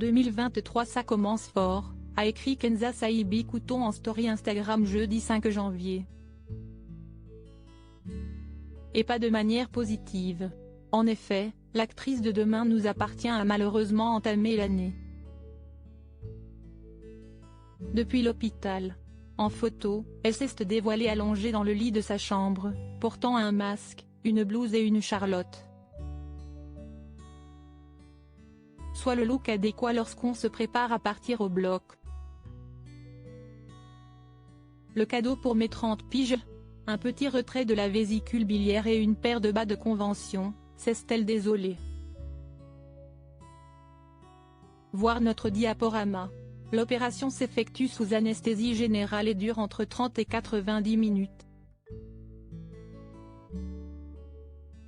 2023 ça commence fort, a écrit Kenza Saibi Couton en story Instagram jeudi 5 janvier. Et pas de manière positive. En effet, l'actrice de Demain nous appartient a malheureusement entamé l'année. Depuis l'hôpital. En photo, elle s'est dévoilée allongée dans le lit de sa chambre, portant un masque, une blouse et une charlotte. Soit le look adéquat lorsqu'on se prépare à partir au bloc. Le cadeau pour mes 30 piges? Un petit retrait de la vésicule biliaire et une paire de bas de convention, s'est-elle désolée. Voir notre diaporama. L'opération s'effectue sous anesthésie générale et dure entre 30 et 90 minutes.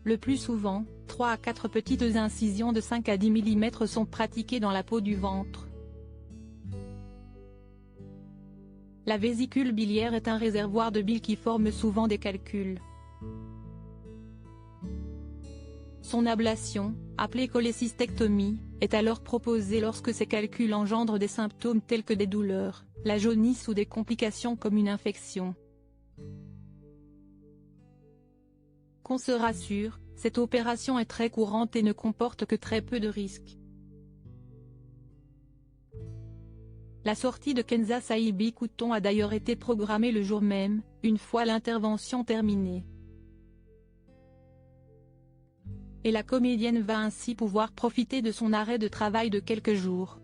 Le plus souvent, 3 à 4 petites incisions de 5 à 10 mm sont pratiquées dans la peau du ventre. La vésicule biliaire est un réservoir de bile qui forme souvent des calculs. Son ablation, appelée cholécystectomie, est alors proposée lorsque ces calculs engendrent des symptômes tels que des douleurs, la jaunisse ou des complications comme une infection. Qu'on se rassure, cette opération est très courante et ne comporte que très peu de risques. La sortie de Kenza Saibi Couton a d'ailleurs été programmée le jour même, une fois l'intervention terminée. Et la comédienne va ainsi pouvoir profiter de son arrêt de travail de quelques jours.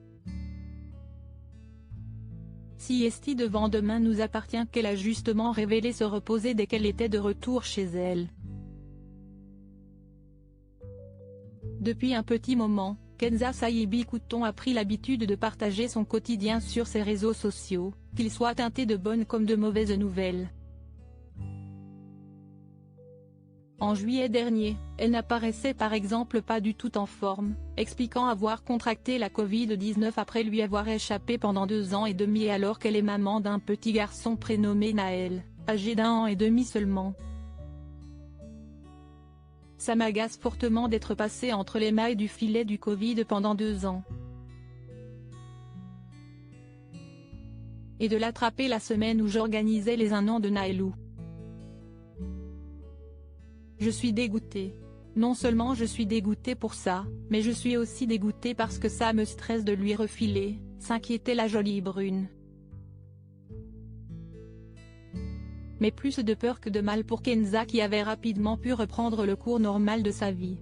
Si Esti devant Demain nous appartient qu'elle a justement révélé se reposer dès qu'elle était de retour chez elle. Depuis un petit moment, Kenza Saibi Couton a pris l'habitude de partager son quotidien sur ses réseaux sociaux, qu'ils soient teintés de bonnes comme de mauvaises nouvelles. En juillet dernier, elle n'apparaissait par exemple pas du tout en forme, expliquant avoir contracté la Covid-19 après lui avoir échappé pendant 2 ans et demi alors qu'elle est maman d'un petit garçon prénommé Naël, âgé d'1 an et demi seulement. Ça m'agace fortement d'être passé entre les mailles du filet du Covid pendant 2 ans. Et de l'attraper la semaine où j'organisais les 1 an de Naëlou. Je suis dégoûtée. Non seulement je suis dégoûtée pour ça, mais je suis aussi dégoûtée parce que ça me stresse de lui refiler, s'inquiétait la jolie brune. Mais plus de peur que de mal pour Kenza qui avait rapidement pu reprendre le cours normal de sa vie.